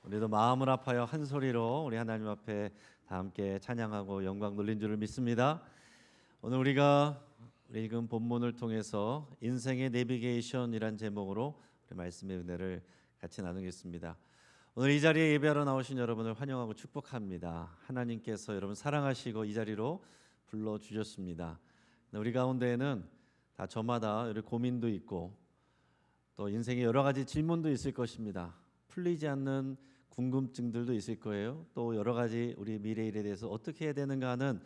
우리도 마음을 아파요 한 소리로 우리 하나님 앞에 다 함께 찬양하고 영광 돌린 줄을 믿습니다. 오늘 우리가 읽은 본문을 통해서 인생의 내비게이션이란 제목으로 우리 말씀의 은혜를 같이 나누겠습니다. 오늘 이 자리에 예배하러 나오신 여러분을 환영하고 축복합니다. 하나님께서 여러분 사랑하시고 이 자리로 불러주셨습니다. 우리 가운데에는 다 저마다 여러 고민도 있고 또 인생의 여러 가지 질문도 있을 것입니다. 풀리지 않는 궁금증들도 있을 거예요. 또 여러 가지 우리 미래 일에 대해서 어떻게 해야 되는가 하는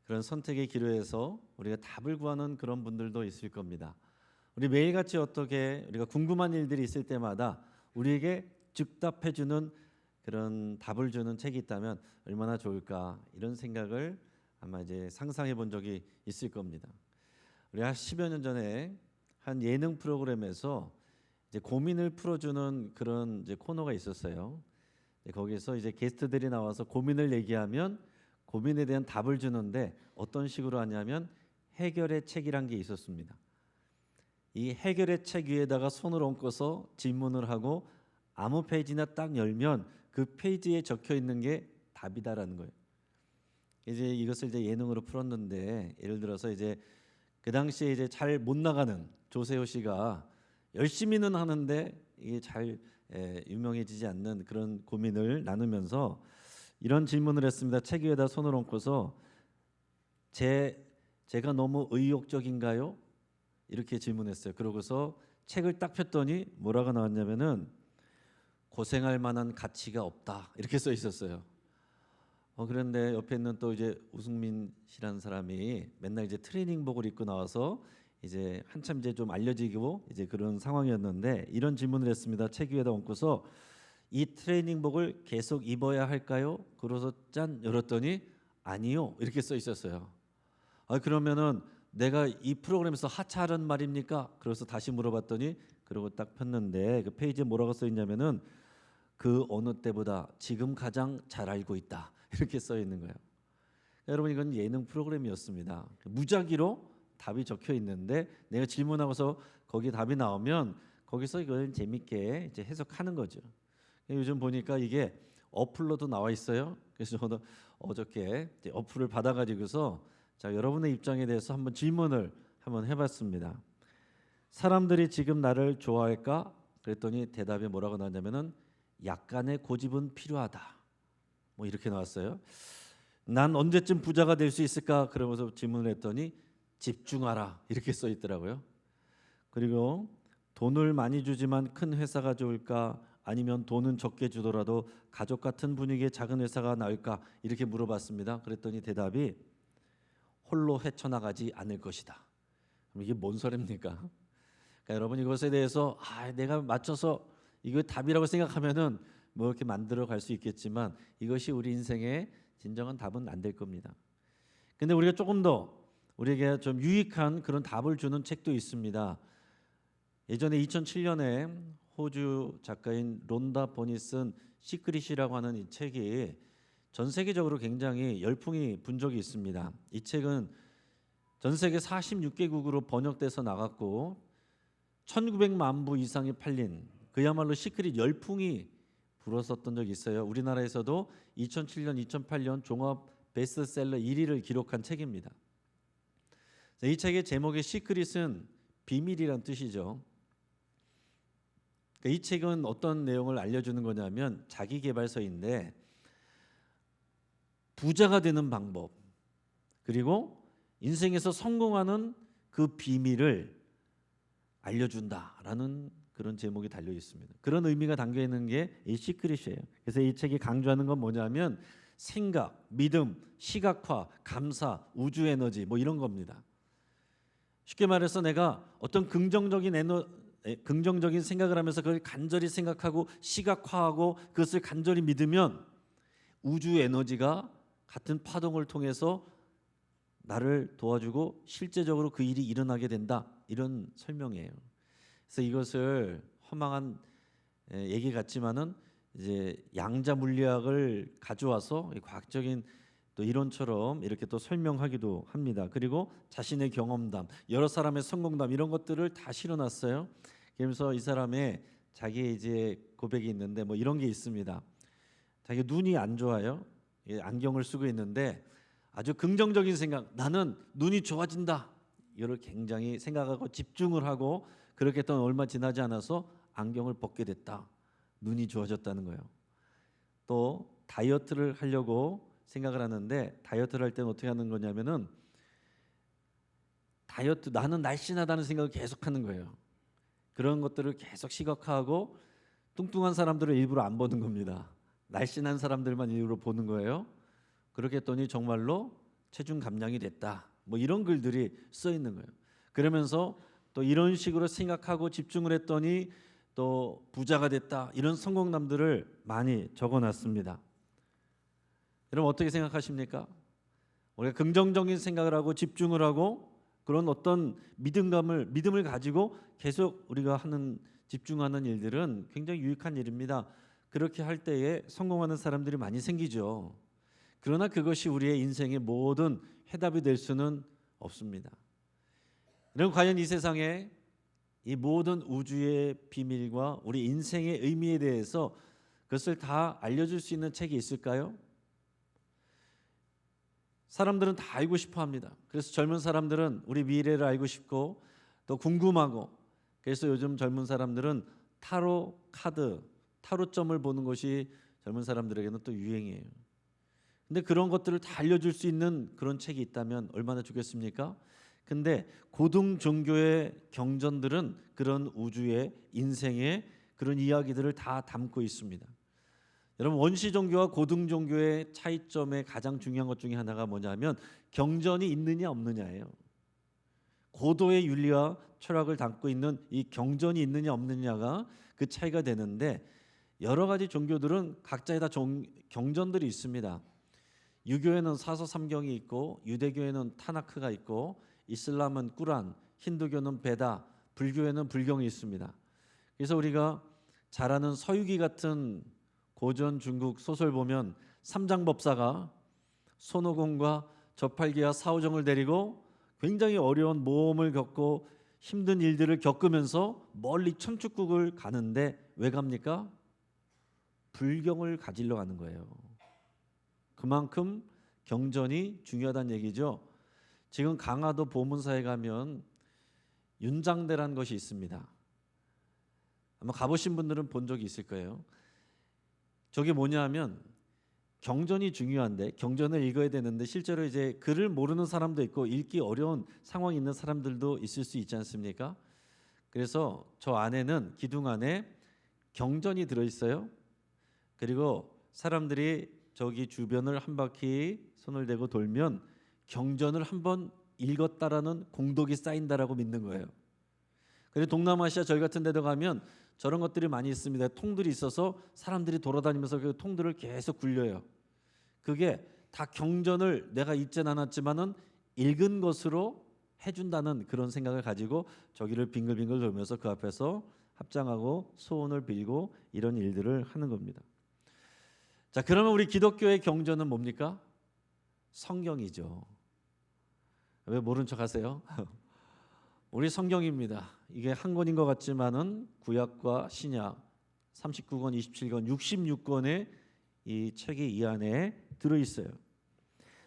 그런 선택의 기로에서 우리가 답을 구하는 그런 분들도 있을 겁니다. 우리 매일같이 어떻게 우리가 궁금한 일들이 있을 때마다 우리에게 즉답해 주는 그런 답을 주는 책이 있다면 얼마나 좋을까, 이런 생각을 아마 이제 상상해 본 적이 있을 겁니다. 우리 한 10여 년 전에 한 예능 프로그램에서 이제 고민을 풀어주는 그런 이제 코너가 있었어요. 거기서 이제 게스트들이 나와서 고민을 얘기하면 고민에 대한 답을 주는데 어떤 식으로 하냐면 해결의 책이란 게 있었습니다. 이 해결의 책 위에다가 손을 얹고서 질문을 하고 아무 페이지나 딱 열면 그 페이지에 적혀 있는 게 답이다라는 거예요. 이제 이것을 이제 예능으로 풀었는데, 예를 들어서 이제 그 당시에 이제 잘 못 나가는 조세호 씨가 열심히는 하는데 이게 잘 유명해지지 않는 그런 고민을 나누면서 이런 질문을 했습니다. 책 위에다 손을 얹고서 제가 너무 의욕적인가요? 이렇게 질문했어요. 그러고서 책을 딱 폈더니 뭐라고 나왔냐면은 고생할 만한 가치가 없다, 이렇게 써 있었어요. 그런데 옆에 있는 또 이제 우승민 씨라는 사람이 맨날 이제 트레이닝복을 입고 나와서 이제 한참 이제 좀 알려지고 이제 그런 상황이었는데 이런 질문을 했습니다. 책 위에다 얹고서 이 트레이닝복을 계속 입어야 할까요? 그래서 짠 열었더니 아니요, 이렇게 써 있었어요. 그러면은 내가 이 프로그램에서 하차하는 말입니까? 그래서 다시 물어봤더니, 그러고 딱 폈는데 그 페이지에 뭐라고 써 있냐면은 그 어느 때보다 지금 가장 잘 알고 있다, 이렇게 써 있는 거예요. 여러분, 이건 예능 프로그램이었습니다. 무작위로 답이 적혀 있는데 내가 질문하고서 거기 답이 나오면 거기서 이걸 재밌게 이제 해석하는 거죠. 요즘 보니까 이게 어플로도 나와 있어요. 그래서 저도 어저께 이제 어플을 받아가지고서 자, 여러분의 입장에 대해서 한번 질문을 한번 해봤습니다. 사람들이 지금 나를 좋아할까? 그랬더니 대답이 뭐라고 나왔냐면은 약간의 고집은 필요하다, 뭐 이렇게 나왔어요. 난 언제쯤 부자가 될 수 있을까? 그러면서 질문을 했더니 집중하라, 이렇게 써 있더라고요. 그리고 돈을 많이 주지만 큰 회사가 좋을까? 아니면 돈은 적게 주더라도 가족 같은 분위기의 작은 회사가 나을까? 이렇게 물어봤습니다. 그랬더니 대답이 홀로 헤쳐나가지 않을 것이다. 그럼 이게 뭔 소리입니까? 그러니까 여러분, 이것에 대해서 내가 맞춰서 이거 답이라고 생각하면은 뭐 이렇게 만들어 갈 수 있겠지만 이것이 우리 인생의 진정한 답은 안 될 겁니다. 근데 우리가 조금 더 우리에게 좀 유익한 그런 답을 주는 책도 있습니다. 예전에 2007년에 호주 작가인 론다 보니 쓴 시크릿이라고 하는 이 책이 전 세계적으로 굉장히 열풍이 분 적이 있습니다. 이 책은 전 세계 46개국으로 번역돼서 나갔고 1900만 부 이상이 팔린 그야말로 시크릿 열풍이 불었었던 적이 있어요. 우리나라에서도 2007년, 2008년 종합 베스트셀러 1위를 기록한 책입니다. 이 책의 제목의 시크릿은 비밀이란 뜻이죠. 이 책은 어떤 내용을 알려주는 거냐면 자기계발서인데 부자가 되는 방법, 그리고 인생에서 성공하는 그 비밀을 알려준다라는 그런 제목이 달려 있습니다. 그런 의미가 담겨 있는 게 이 시크릿이에요. 그래서 이 책이 강조하는 건 뭐냐면 생각, 믿음, 시각화, 감사, 우주 에너지, 뭐 이런 겁니다. 쉽게 말해서 내가 어떤 긍정적인 생각을 하면서 그걸 간절히 생각하고 시각화하고 그것을 간절히 믿으면 우주 에너지가 같은 파동을 통해서 나를 도와주고 실제적으로 그 일이 일어나게 된다, 이런 설명이에요. 그래서 이것을 허망한 얘기 같지만은 이제 양자 물리학을 가져와서 과학적인 또 이론처럼 이렇게 또 설명하기도 합니다. 그리고 자신의 경험담, 여러 사람의 성공담, 이런 것들을 다 실어놨어요. 그러면서 이 사람의 자기의 이제 고백이 있는데 뭐 이런 게 있습니다. 자기 눈이 안 좋아요. 예, 안경을 쓰고 있는데 아주 긍정적인 생각, 나는 눈이 좋아진다. 이걸 굉장히 생각하고 집중을 하고 그렇게 했던 얼마 지나지 않아서 안경을 벗게 됐다. 눈이 좋아졌다는 거예요. 또 다이어트를 하려고 생각을 하는데 다이어트를 할 때는 어떻게 하는 거냐면은 다이어트 나는 날씬하다는 생각을 계속 하는 거예요. 그런 것들을 계속 시각화하고 뚱뚱한 사람들을 일부러 안 보는 겁니다. 날씬한 사람들만 일부러 보는 거예요. 그렇게 했더니 정말로 체중 감량이 됐다. 뭐 이런 글들이 써 있는 거예요. 그러면서 또 이런 식으로 생각하고 집중을 했더니 또 부자가 됐다. 이런 성공담들을 많이 적어놨습니다. 여러분 어떻게 생각하십니까? 우리가 긍정적인 생각을 하고 집중을 하고 그런 어떤 믿음을 가지고 계속 우리가 하는 집중하는 일들은 굉장히 유익한 일입니다. 그렇게 할 때에 성공하는 사람들이 많이 생기죠. 그러나 그것이 우리의 인생의 모든 해답이 될 수는 없습니다. 여러분 과연 이 세상에 이 모든 우주의 비밀과 우리 인생의 의미에 대해서 그것을 다 알려줄 수 있는 책이 있을까요? 사람들은 다 알고 싶어 합니다. 그래서 젊은 사람들은 우리 미래를 알고 싶고 또 궁금하고 그래서 요즘 젊은 사람들은 타로 카드, 타로점을 보는 것이 젊은 사람들에게는 또 유행이에요. 근데 그런 것들을 다 알려줄 수 있는 그런 책이 있다면 얼마나 좋겠습니까? 근데 고등 종교의 경전들은 그런 우주의 인생의 그런 이야기들을 다 담고 있습니다. 여러분 원시 종교와 고등 종교의 차이점의 가장 중요한 것 중에 하나가 뭐냐면 경전이 있느냐 없느냐예요. 고도의 윤리와 철학을 담고 있는 이 경전이 있느냐 없느냐가 그 차이가 되는데 여러 가지 종교들은 각자의 다 경전들이 있습니다. 유교에는 사서삼경이 있고 유대교에는 타나크가 있고 이슬람은 꾸란, 힌두교는 베다, 불교에는 불경이 있습니다. 그래서 우리가 잘 아는 서유기 같은 고전 중국 소설 보면 삼장법사가 손오공과 저팔계와 사오정을 데리고 굉장히 어려운 모험을 겪고 힘든 일들을 겪으면서 멀리 천축국을 가는데 왜 갑니까? 불경을 가지러 가는 거예요. 그만큼 경전이 중요하다는 얘기죠. 지금 강화도 보문사에 가면 윤장대라는 것이 있습니다. 아마 가보신 분들은 본 적이 있을 거예요. 저게 뭐냐면 경전이 중요한데 경전을 읽어야 되는데 실제로 이제 글을 모르는 사람도 있고 읽기 어려운 상황이 있는 사람들도 있을 수 있지 않습니까? 그래서 저 안에는 기둥 안에 경전이 들어있어요. 그리고 사람들이 저기 주변을 한 바퀴 손을 대고 돌면 경전을 한번 읽었다라는 공덕이 쌓인다라고 믿는 거예요. 그리고 동남아시아 저희 같은 데도 가면 저런 것들이 많이 있습니다. 통들이 있어서 사람들이 돌아다니면서 그 통들을 계속 굴려요. 그게 다 경전을 내가 읽진 않았지만은 읽은 것으로 해준다는 그런 생각을 가지고 저기를 빙글빙글 돌면서 그 앞에서 합장하고 소원을 빌고 이런 일들을 하는 겁니다. 자, 그러면 우리 기독교의 경전은 뭡니까? 성경이죠. 왜 모른 척 하세요? 우리 성경입니다. 이게 한 권인 것 같지만은 구약과 신약 39권, 27권, 66권의 이 책이 이 안에 들어 있어요.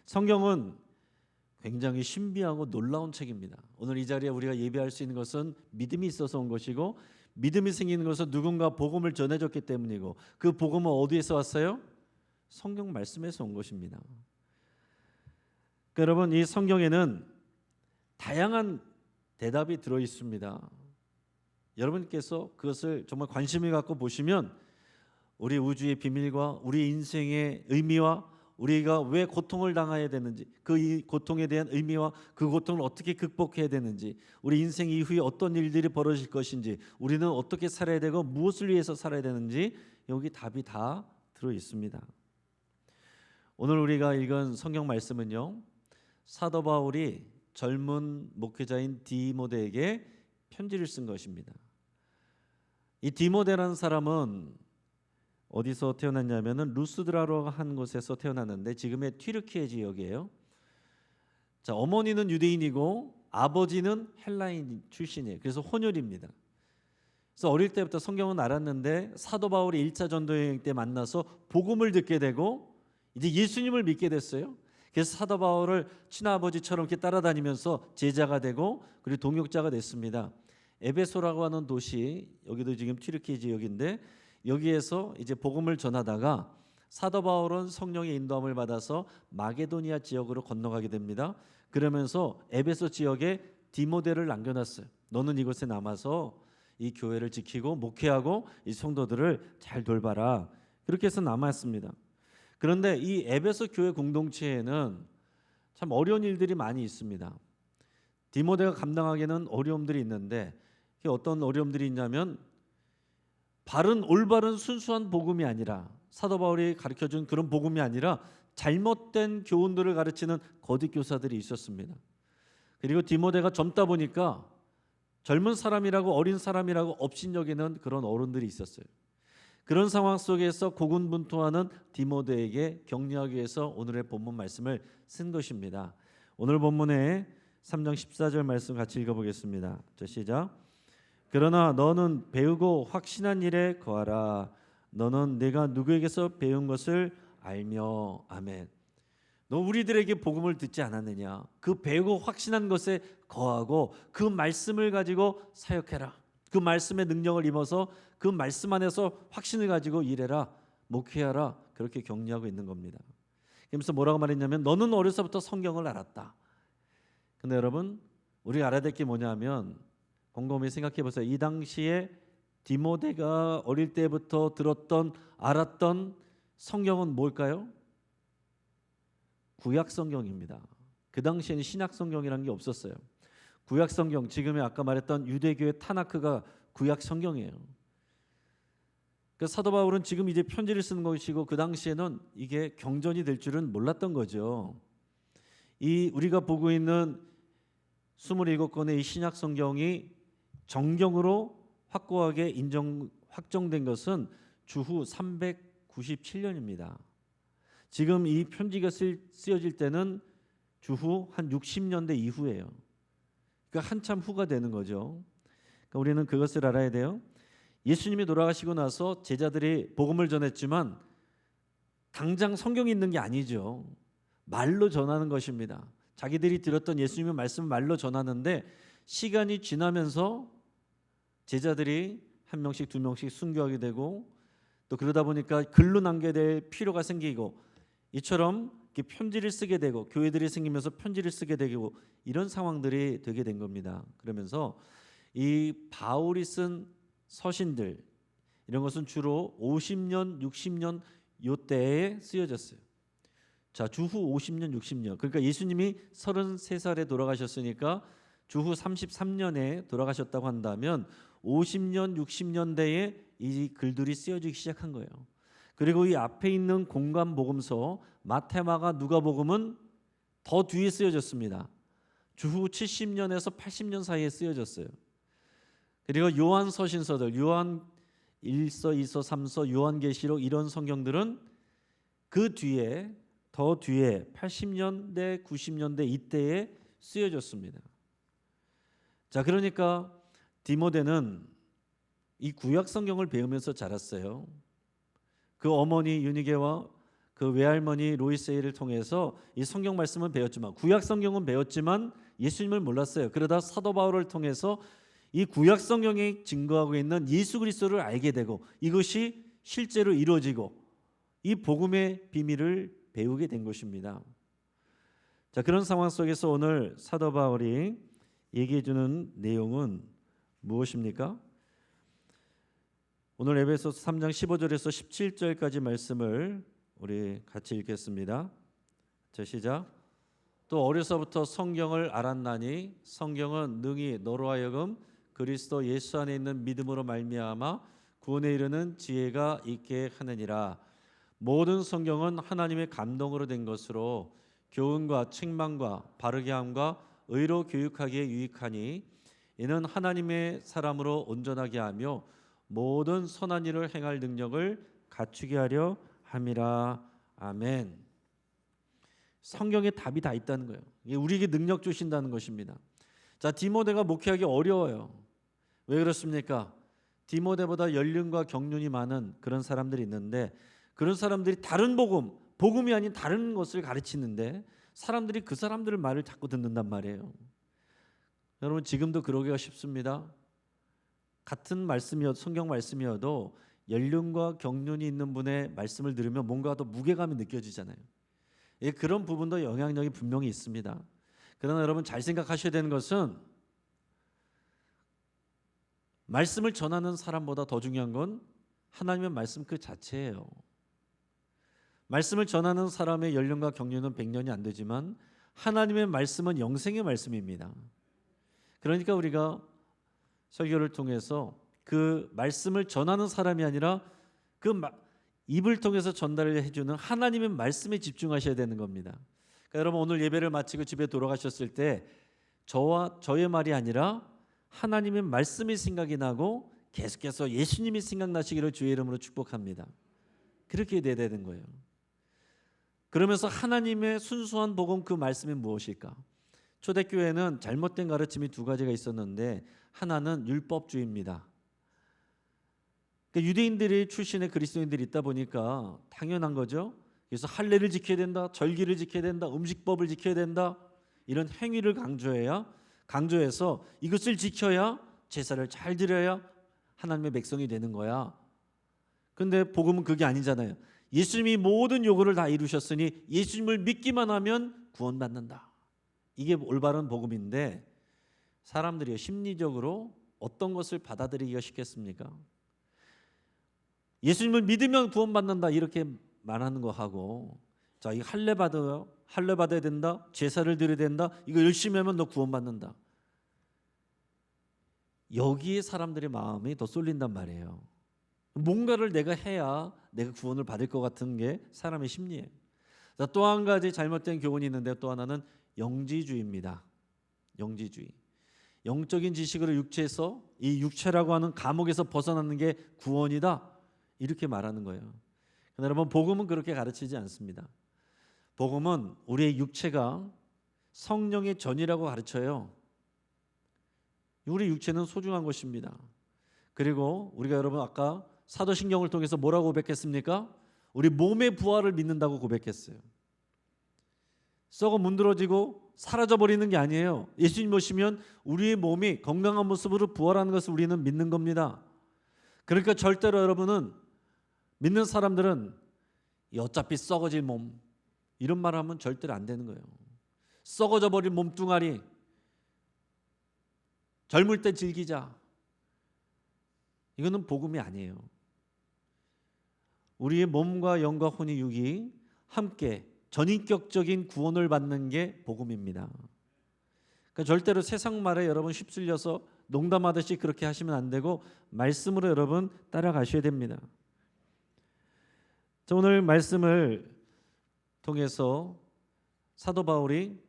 성경은 굉장히 신비하고 놀라운 책입니다. 오늘 이 자리에 우리가 예배할 수 있는 것은 믿음이 있어서 온 것이고 믿음이 생기는 것은 누군가 복음을 전해줬기 때문이고 그 복음은 어디에서 왔어요? 성경 말씀에서 온 것입니다. 그러니까 여러분 이 성경에는 다양한 대답이 들어 있습니다. 여러분께서 그것을 정말 관심을 갖고 보시면 우리 우주의 비밀과 우리 인생의 의미와 우리가 왜 고통을 당해야 되는지 그 고통에 대한 의미와 그 고통을 어떻게 극복해야 되는지 우리 인생 이후에 어떤 일들이 벌어질 것인지 우리는 어떻게 살아야 되고 무엇을 위해서 살아야 되는지 여기 답이 다 들어 있습니다. 오늘 우리가 읽은 성경 말씀은요. 사도 바울이 젊은 목회자인 디모데에게 편지를 쓴 것입니다. 이 디모데라는 사람은 어디서 태어났냐면은 루스드라로 한 곳에서 태어났는데 지금의 튀르키예 지역이에요. 자, 어머니는 유대인이고 아버지는 헬라인 출신이에요. 그래서 혼혈입니다. 그래서 어릴 때부터 성경은 알았는데 사도 바울이 1차 전도 여행 때 만나서 복음을 듣게 되고 이제 예수님을 믿게 됐어요. 그래서 사도 바울을 친아버지처럼 이렇게 따라다니면서 제자가 되고 그리고 동역자가 됐습니다. 에베소라고 하는 도시, 여기도 지금 튀르키예 지역인데 여기에서 이제 복음을 전하다가 사도 바울은 성령의 인도함을 받아서 마게도니아 지역으로 건너가게 됩니다. 그러면서 에베소 지역에 디모데를 남겨놨어요. 너는 이곳에 남아서 이 교회를 지키고 목회하고 이 성도들을 잘 돌봐라. 그렇게 해서 남았습니다. 그런데 이 에베소 교회 공동체에는 참 어려운 일들이 많이 있습니다. 디모데가 감당하기에는 어려움들이 있는데 그게 어떤 어려움들이 있냐면 올바른 순수한 복음이 아니라 사도 바울이 가르쳐준 그런 복음이 아니라 잘못된 교훈들을 가르치는 거짓 교사들이 있었습니다. 그리고 디모데가 젊다 보니까 젊은 사람이라고 어린 사람이라고 업신여기는 그런 어른들이 있었어요. 그런 상황 속에서 고군분투하는 디모데에게 격려하기 위해서 오늘의 본문 말씀을 쓴 것입니다. 오늘 본문에 3장 14절 말씀 같이 읽어보겠습니다. 자, 시작. 그러나 너는 배우고 확신한 일에 거하라. 너는 내가 누구에게서 배운 것을 알며. 아멘. 너 우리들에게 복음을 듣지 않았느냐? 그 배우고 확신한 것에 거하고 그 말씀을 가지고 사역해라. 그 말씀의 능력을 입어서 그 말씀 안에서 확신을 가지고 일해라. 목회하라. 그렇게 격려하고 있는 겁니다. 그러면서 뭐라고 말했냐면 너는 어려서부터 성경을 알았다. 근데 여러분 우리가 알아야 될 게 뭐냐면 곰곰이 생각해 보세요. 이 당시에 디모데가 어릴 때부터 들었던 알았던 성경은 뭘까요? 구약 성경입니다. 그 당시에는 신약 성경이라는 게 없었어요. 구약 성경, 지금의 아까 말했던 유대교의 타나크가 구약 성경이에요. 그래서 사도 바울은 지금 이제 편지를 쓰는 것이고 그 당시에는 이게 경전이 될 줄은 몰랐던 거죠. 이 우리가 보고 있는 27권의 이 신약 성경이 정경으로 확고하게 확정된 것은 주후 397년입니다. 지금 이 편지가 쓰여질 때는 주후 한 60년대 이후예요. 그러니까 한참 후가 되는 거죠. 그러니까 우리는 그것을 알아야 돼요. 예수님이 돌아가시고 나서 제자들이 복음을 전했지만 당장 성경이 있는 게 아니죠. 말로 전하는 것입니다. 자기들이 들었던 예수님의 말씀을 말로 전하는데 시간이 지나면서 제자들이 한 명씩 두 명씩 순교하게 되고 또 그러다 보니까 글로 남겨야 될 필요가 생기고 이처럼 편지를 쓰게 되고 교회들이 생기면서 편지를 쓰게 되고 이런 상황들이 되게 된 겁니다. 그러면서 이 바울이 쓴 서신들 이런 것은 주로 50년, 60년 요때에 쓰여졌어요. 자, 주후 50년, 60년. 그러니까 예수님이 33살에 돌아가셨으니까 주후 33년에 돌아가셨다고 한다면 50년, 60년대에 이 글들이 쓰여지기 시작한 거예요. 그리고 이 앞에 있는 공간 복음서 마태, 마가, 누가복음은 더 뒤에 쓰여졌습니다. 주후 70년에서 80년 사이에 쓰여졌어요. 그리고 요한 서신서들, 요한 1서, 2서, 3서, 요한계시록 이런 성경들은 그 뒤에 더 뒤에 80년대, 90년대 이때에 쓰여졌습니다. 자, 그러니까 디모데는 이 구약 성경을 배우면서 자랐어요. 그 어머니 유니게와 그 외할머니 로이세이를 통해서 이 성경 말씀은 배웠지만 구약 성경은 배웠지만 예수님을 몰랐어요. 그러다 사도 바울을 통해서 이 구약 성경이 증거하고 있는 예수 그리스도를 알게 되고 이것이 실제로 이루어지고 이 복음의 비밀을 배우게 된 것입니다. 자, 그런 상황 속에서 오늘 사도 바울이 얘기해 주는 내용은 무엇입니까? 오늘 에베소서 3장 15절에서 17절까지 말씀을 우리 같이 읽겠습니다. 자, 시작. 또 어려서부터 성경을 알았나니 성경은 능히 너로 하여금 그리스도 예수 안에 있는 믿음으로 말미암아 구원에 이르는 지혜가 있게 하느니라. 모든 성경은 하나님의 감동으로 된 것으로 교훈과 책망과 바르게 함과 의로 교육하기에 유익하니 이는 하나님의 사람으로 온전하게 하며 모든 선한 일을 행할 능력을 갖추게 하려 함이라. 아멘. 성경에 답이 다 있다는 거예요. 이게 우리에게 능력 주신다는 것입니다. 자, 디모데가 목회하기 어려워요. 왜 그렇습니까? 디모데보다 연륜과 경륜이 많은 그런 사람들이 있는데, 그런 사람들이 다른 복음이 아닌 다른 것을 가르치는데 사람들이 그 사람들의 말을 자꾸 듣는단 말이에요. 여러분, 지금도 그러기가 쉽습니다. 같은 말씀이어도, 성경 말씀이어도 연륜과 경륜이 있는 분의 말씀을 들으면 뭔가 더 무게감이 느껴지잖아요. 그런 부분도 영향력이 분명히 있습니다. 그러나 여러분, 잘 생각하셔야 되는 것은 말씀을 전하는 사람보다 더 중요한 건 하나님의 말씀 그 자체예요. 말씀을 전하는 사람의 연륜과 경륜은 100년이 안 되지만 하나님의 말씀은 영생의 말씀입니다. 그러니까 우리가 설교를 통해서 그 말씀을 전하는 사람이 아니라 그 입을 통해서 전달을 해주는 하나님의 말씀에 집중하셔야 되는 겁니다. 그러니까 여러분, 오늘 예배를 마치고 집에 돌아가셨을 때 저의 말이 아니라 하나님의 말씀이 생각이 나고 계속해서 예수님이 생각나시기를 주의 이름으로 축복합니다. 그렇게 돼야 되는 거예요. 그러면서 하나님의 순수한 복음, 그 말씀이 무엇일까? 초대교회는 잘못된 가르침이 두 가지가 있었는데, 하나는 율법주의입니다. 그러니까 유대인들이 출신의 그리스도인들이 있다 보니까 당연한 거죠. 그래서 할례를 지켜야 된다, 절기를 지켜야 된다, 음식법을 지켜야 된다, 이런 행위를 강조해서 이것을 지켜야 제사를 잘 드려야 하나님의 백성이 되는 거야. 근데 복음은 그게 아니잖아요. 예수님이 모든 요구를 다 이루셨으니 예수님을 믿기만 하면 구원받는다. 이게 올바른 복음인데, 사람들이 심리적으로 어떤 것을 받아들이기가 쉽겠습니까? 예수님을 믿으면 구원받는다 이렇게 말하는 거 하고, 자, 이 할례 받아야 된다, 제사를 드려야 된다, 이거 열심히 하면 너 구원받는다. 여기에 사람들의 마음이 더 쏠린단 말이에요. 뭔가를 내가 해야 내가 구원을 받을 것 같은 게 사람의 심리예요. 또 한 가지 잘못된 교훈이 있는데, 또 하나는 영지주의입니다. 영지주의. 영적인 지식으로 육체에서, 이 육체라고 하는 감옥에서 벗어나는 게 구원이다, 이렇게 말하는 거예요. 그러나 여러분, 복음은 그렇게 가르치지 않습니다. 복음은 우리의 육체가 성령의 전이라고 가르쳐요. 우리 육체는 소중한 것입니다. 그리고 우리가 여러분 아까 사도신경을 통해서 뭐라고 고백했습니까? 우리 몸의 부활을 믿는다고 고백했어요. 썩어 문드러지고 사라져버리는 게 아니에요. 예수님 오시면 우리의 몸이 건강한 모습으로 부활하는 것을 우리는 믿는 겁니다. 그러니까 절대로 여러분은, 믿는 사람들은 어차피 썩어질 몸, 이런 말 하면 절대로 안 되는 거예요. 썩어져 버린 몸뚱아리, 젊을 때 즐기자, 이거는 복음이 아니에요. 우리의 몸과 영과 혼이 육이 함께 전인격적인 구원을 받는 게 복음입니다. 그러니까 절대로 세상 말에 여러분 휩쓸려서 농담하듯이 그렇게 하시면 안 되고, 말씀으로 여러분 따라가셔야 됩니다. 자, 오늘 말씀을 통해서 사도 바울이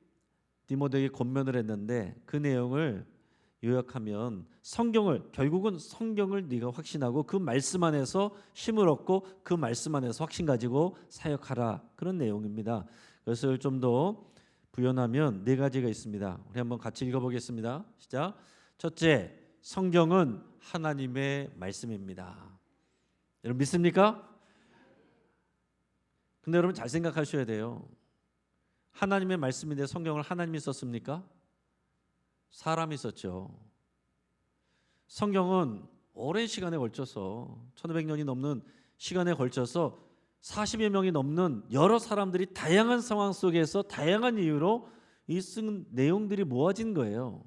디모데에게 권면을 했는데, 그 내용을 요약하면 결국은 성경을 네가 확신하고 그 말씀 안에서 힘을 얻고 그 말씀 안에서 확신 가지고 사역하라, 그런 내용입니다. 그것을 좀 더 부연하면 네 가지가 있습니다. 우리 한번 같이 읽어보겠습니다. 시작. 첫째, 성경은 하나님의 말씀입니다. 여러분 믿습니까? 근데 여러분 잘 생각하셔야 돼요. 하나님의 말씀인데 성경을 하나님이 썼습니까? 사람이 썼죠. 성경은 오랜 시간에 걸쳐서 1500년이 넘는 시간에 걸쳐서 40여 명이 넘는 여러 사람들이 다양한 상황 속에서 다양한 이유로 이 쓴 내용들이 모아진 거예요.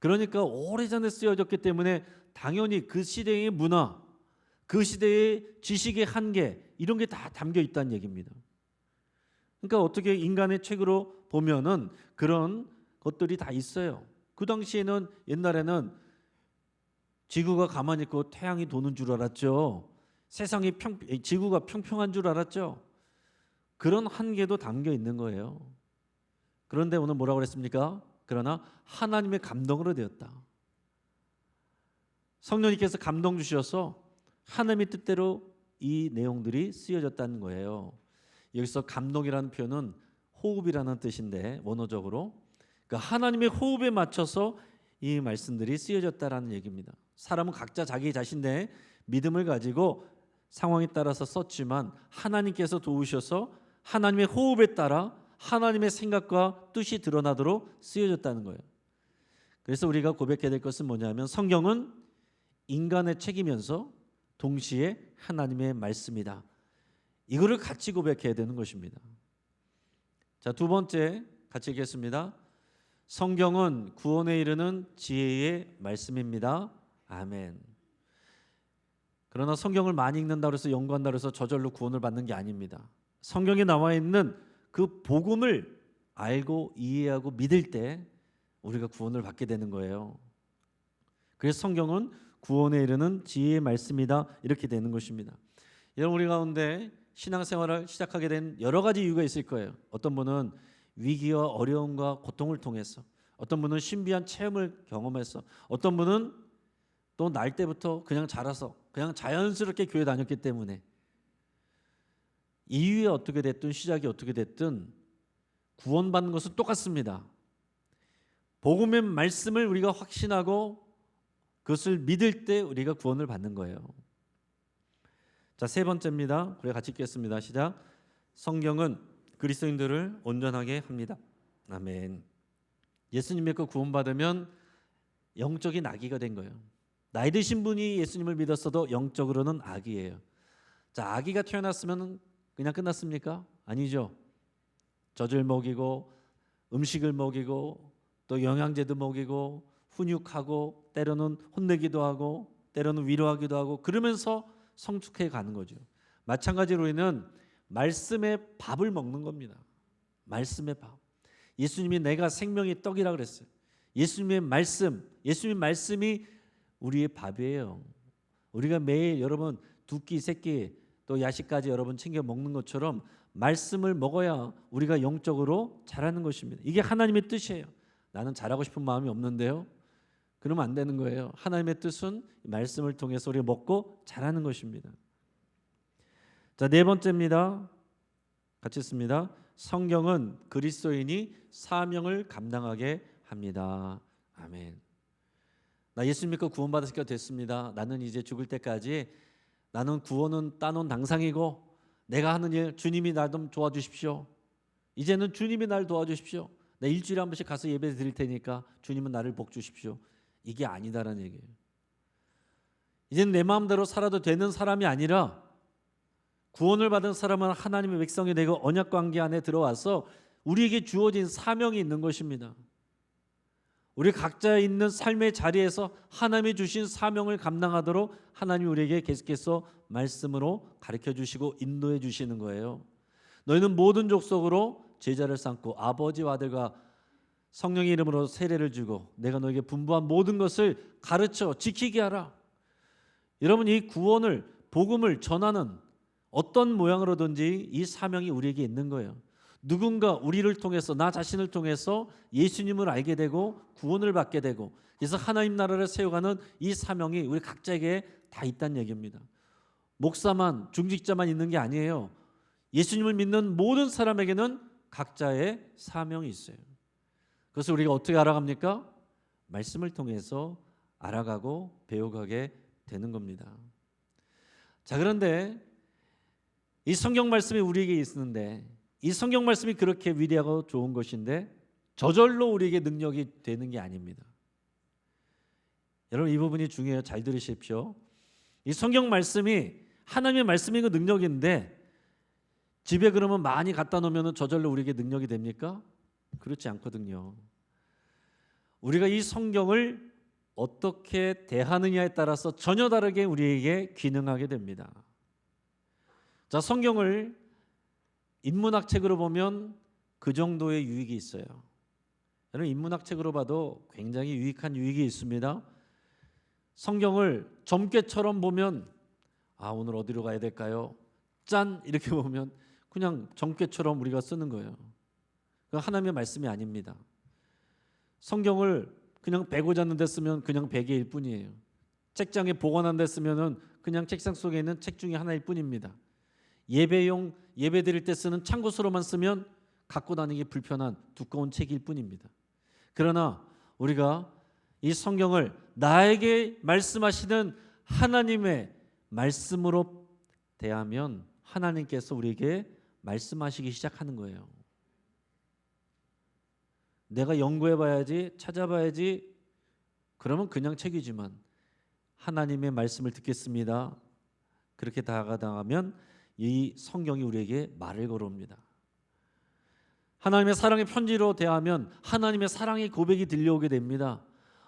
그러니까 오래전에 쓰여졌기 때문에 당연히 그 시대의 문화, 그 시대의 지식의 한계, 이런 게 다 담겨 있다는 얘기입니다. 그러니까 어떻게 인간의 책으로 보면은 그런 것들이 다 있어요. 그 당시에는, 옛날에는 지구가 가만히 있고 태양이 도는 줄 알았죠. 지구가 평평한 줄 알았죠. 그런 한계도 담겨 있는 거예요. 그런데 오늘 뭐라고 그랬습니까? 그러나 하나님의 감동으로 되었다. 성령님께서 감동 주셔서 하나님의 뜻대로 이 내용들이 쓰여졌다는 거예요. 여기서 감동이라는 표현은 호흡이라는 뜻인데, 원어적으로 그러니까 하나님의 호흡에 맞춰서 이 말씀들이 쓰여졌다라는 얘기입니다. 사람은 각자 자기 자신의 믿음을 가지고 상황에 따라서 썼지만 하나님께서 도우셔서 하나님의 호흡에 따라 하나님의 생각과 뜻이 드러나도록 쓰여졌다는 거예요. 그래서 우리가 고백해야 될 것은 뭐냐면 성경은 인간의 책이면서 동시에 하나님의 말씀이다. 이거를 같이 고백해야 되는 것입니다. 자, 두 번째 같이 읽겠습니다. 성경은 구원에 이르는 지혜의 말씀입니다. 아멘. 그러나 성경을 많이 읽는다고 해서 연구한다고 해서 저절로 구원을 받는 게 아닙니다. 성경에 나와 있는 그 복음을 알고 이해하고 믿을 때 우리가 구원을 받게 되는 거예요. 그래서 성경은 구원에 이르는 지혜의 말씀이다, 이렇게 되는 것입니다. 여러분, 우리 가운데 신앙생활을 시작하게 된 여러 가지 이유가 있을 거예요. 어떤 분은 위기와 어려움과 고통을 통해서, 어떤 분은 신비한 체험을 경험해서, 어떤 분은 또 날 때부터 그냥 자라서 그냥 자연스럽게 교회 다녔기 때문에, 이유가 어떻게 됐든 시작이 어떻게 됐든 구원받는 것은 똑같습니다. 복음의 말씀을 우리가 확신하고 그것을 믿을 때 우리가 구원을 받는 거예요. 자, 세 번째입니다. 우리 같이 읽겠습니다. 시작. 성경은 그리스도인들을 온전하게 합니다. 아멘. 예수님 믿고 구원받으면 영적인 아기가 된 거예요. 나이 드신 분이 예수님을 믿었어도 영적으로는 아기예요. 자, 아기가 태어났으면 그냥 끝났습니까? 아니죠. 젖을 먹이고 음식을 먹이고 또 영양제도 먹이고 훈육하고 때로는 혼내기도 하고 때로는 위로하기도 하고 그러면서 성숙해 가는 거죠. 마찬가지로 우리는 말씀의 밥을 먹는 겁니다. 말씀의 밥. 예수님이 내가 생명의 떡이라 그랬어요. 예수님의 말씀이 우리의 밥이에요. 우리가 매일 여러분 두 끼, 세 끼, 또 야식까지 여러분 챙겨 먹는 것처럼 말씀을 먹어야 우리가 영적으로 자라는 것입니다. 이게 하나님의 뜻이에요. 나는 잘하고 싶은 마음이 없는데요. 그러면 안 되는 거예요. 하나님의 뜻은 말씀을 통해서 우리가 먹고 자라는 것입니다. 자, 네 번째입니다. 같이 읽습니다. 성경은 그리스도인이 사명을 감당하게 합니다. 아멘. 나 예수 믿고 구원받았으니까 됐습니다. 나는 이제 죽을 때까지 나는 구원은 따놓은 당상이고 내가 하는 일 주님이 나 좀 도와주십시오. 이제는 주님이 날 도와주십시오. 나 일주일에 한 번씩 가서 예배 드릴 테니까 주님은 나를 복 주십시오. 이게 아니다라는 얘기예요. 이제는 내 마음대로 살아도 되는 사람이 아니라 구원을 받은 사람은 하나님의 백성이 되고 언약 관계 안에 들어와서 우리에게 주어진 사명이 있는 것입니다. 우리 각자 있는 삶의 자리에서 하나님이 주신 사명을 감당하도록 하나님이 우리에게 계속해서 말씀으로 가르쳐 주시고 인도해 주시는 거예요. 너희는 모든 족속으로 제자를 삼고 아버지와 아들과 성령의 이름으로 세례를 주고 내가 너에게 분부한 모든 것을 가르쳐 지키게 하라. 여러분, 이 구원을 복음을 전하는 어떤 모양으로든지 이 사명이 우리에게 있는 거예요. 누군가 우리를 통해서 나 자신을 통해서 예수님을 알게 되고 구원을 받게 되고 그래서 하나님 나라를 세워가는 이 사명이 우리 각자에게 다 있다는 얘기입니다. 목사만 중직자만 있는 게 아니에요. 예수님을 믿는 모든 사람에게는 각자의 사명이 있어요. 그래서 우리가 어떻게 알아갑니까? 말씀을 통해서 알아가고 배워가게 되는 겁니다. 자, 그런데 이 성경 말씀이 우리에게 있는데 이 성경 말씀이 그렇게 위대하고 좋은 것인데 저절로 우리에게 능력이 되는 게 아닙니다. 여러분, 이 부분이 중요해요. 잘 들으십시오. 이 성경 말씀이 하나님의 말씀이고 능력인데 집에 그러면 많이 갖다 놓으면 저절로 우리에게 능력이 됩니까? 그렇지 않거든요. 우리가 이 성경을 어떻게 대하느냐에 따라서 전혀 다르게 우리에게 기능하게 됩니다. 자, 성경을 인문학 책으로 보면 그 정도의 유익이 있어요. 여러분, 인문학 책으로 봐도 굉장히 유익한 유익이 있습니다. 성경을 점괘처럼 보면 오늘 어디로 가야 될까요? 짠! 이렇게 보면 그냥 점괘처럼 우리가 쓰는 거예요. 그건 하나님의 말씀이 아닙니다. 성경을 그냥 베고 잤는 데 쓰면 그냥 베개일 뿐이에요. 책장에 보관한 데 쓰면 그냥 책상 속에 있는 책 중에 하나일 뿐입니다. 예배용 예배 드릴 때 쓰는 참고서로만 쓰면 갖고 다니기 불편한 두꺼운 책일 뿐입니다. 그러나 우리가 이 성경을 나에게 말씀하시는 하나님의 말씀으로 대하면 하나님께서 우리에게 말씀하시기 시작하는 거예요. 내가 연구해봐야지, 찾아봐야지, 그러면 그냥 책이지만 하나님의 말씀을 듣겠습니다. 그렇게 다가가면 이 성경이 우리에게 말을 걸어옵니다. 하나님의 사랑의 편지로 대하면 하나님의 사랑의 고백이 들려오게 됩니다.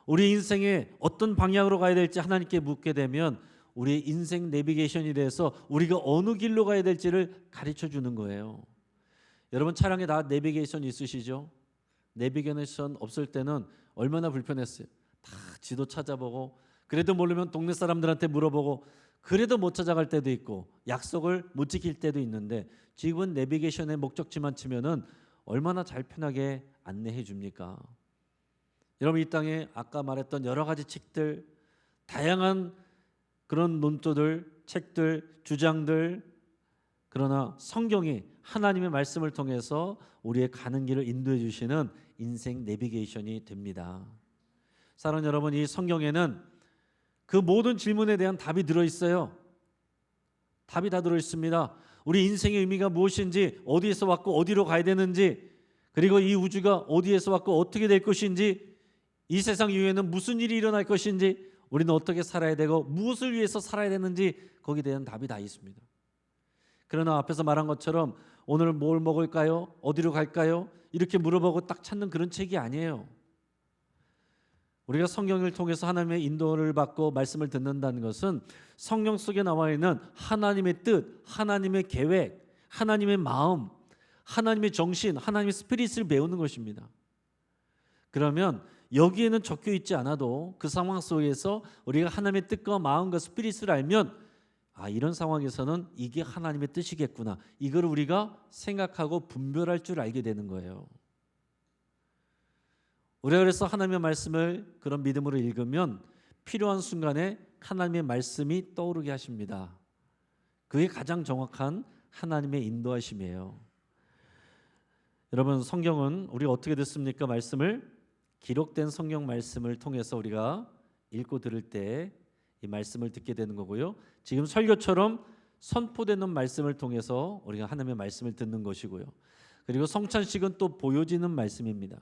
우리 인생에 어떤 방향으로 가야 될지 하나님께 묻게 되면 우리의 인생 내비게이션이 돼서 우리가 어느 길로 가야 될지를 가르쳐 주는 거예요. 여러분 차량에 다 내비게이션 있으시죠? 내비게이션 없을 때는 얼마나 불편했어요. 다 지도 찾아보고, 그래도 모르면 동네 사람들한테 물어보고, 그래도 못 찾아갈 때도 있고 약속을 못 지킬 때도 있는데, 지금은 내비게이션의 목적지만 치면은 얼마나 잘 편하게 안내해 줍니까? 여러분 이 땅에 아까 말했던 여러 가지 책들, 다양한 그런 논조들, 책들, 주장들, 그러나 성경이 하나님의 말씀을 통해서 우리의 가는 길을 인도해 주시는 인생 내비게이션이 됩니다. 사랑하는 여러분, 이 성경에는 그 모든 질문에 대한 답이 들어있어요. 답이 다 들어있습니다. 우리 인생의 의미가 무엇인지, 어디에서 왔고 어디로 가야 되는지, 그리고 이 우주가 어디에서 왔고 어떻게 될 것인지, 이 세상 이후에는 무슨 일이 일어날 것인지, 우리는 어떻게 살아야 되고 무엇을 위해서 살아야 되는지, 거기에 대한 답이 다 있습니다. 그러나 앞에서 말한 것처럼 오늘 뭘 먹을까요? 어디로 갈까요? 이렇게 물어보고 딱 찾는 그런 책이 아니에요. 우리가 성경을 통해서 하나님의 인도를 받고 말씀을 듣는다는 것은 성경 속에 나와 있는 하나님의 뜻, 하나님의 계획, 하나님의 마음, 하나님의 정신, 하나님의 스피릿을 배우는 것입니다. 그러면 여기에는 적혀 있지 않아도 그 상황 속에서 우리가 하나님의 뜻과 마음과 스피릿을 알면, 아, 이런 상황에서는 이게 하나님의 뜻이겠구나, 이걸 우리가 생각하고 분별할 줄 알게 되는 거예요. 우리가 그래서 하나님의 말씀을 그런 믿음으로 읽으면 필요한 순간에 하나님의 말씀이 떠오르게 하십니다. 그게 가장 정확한 하나님의 인도하심이에요. 여러분, 성경은 우리가 어떻게 듣습니까? 말씀을 기록된 성경 말씀을 통해서 우리가 읽고 들을 때 이 말씀을 듣게 되는 거고요. 지금 설교처럼 선포되는 말씀을 통해서 우리가 하나님의 말씀을 듣는 것이고요. 그리고 성찬식은 또 보여지는 말씀입니다.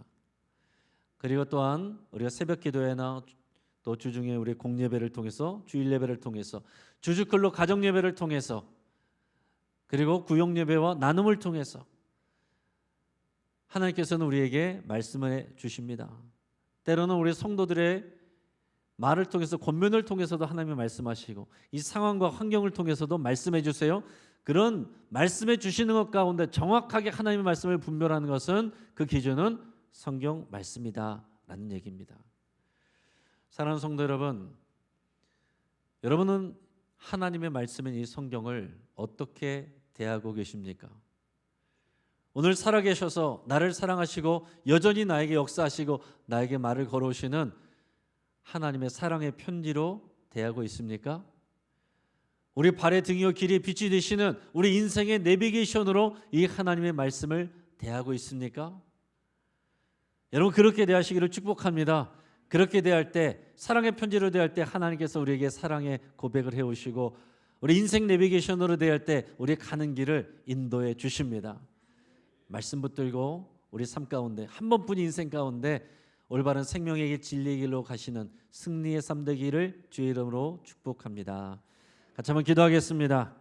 그리고 또한 우리가 새벽 기도회나 또 주중에 우리 공예배를 통해서, 주일 예배를 통해서, 주주클로 가정 예배를 통해서, 그리고 구역 예배와 나눔을 통해서 하나님께서는 우리에게 말씀을 주십니다. 때로는 우리 성도들의 말을 통해서, 권면을 통해서도 하나님이 말씀하시고, 이 상황과 환경을 통해서도 말씀해 주세요. 그런 말씀해 주시는 것 가운데 정확하게 하나님의 말씀을 분별하는 것은, 그 기준은 성경 말씀이다 라는 얘기입니다. 사랑하는 성도 여러분, 여러분은 하나님의 말씀인 이 성경을 어떻게 대하고 계십니까? 오늘 살아계셔서 나를 사랑하시고 여전히 나에게 역사하시고 나에게 말을 걸어오시는 하나님의 사랑의 편지로 대하고 있습니까? 우리 발의 등이요 길의 빛이 되시는 우리 인생의 내비게이션으로 이 하나님의 말씀을 대하고 있습니까? 여러분, 그렇게 대하시기를 축복합니다. 그렇게 대할 때, 사랑의 편지로 대할 때 하나님께서 우리에게 사랑의 고백을 해오시고, 우리 인생 내비게이션으로 대할 때 우리 가는 길을 인도해 주십니다. 말씀 붙들고 우리 삶 가운데, 한 번뿐인 인생 가운데 올바른 생명의 길, 진리의 길로 가시는 승리의 삶 되기를 주의 이름으로 축복합니다. 같이 한번 기도하겠습니다.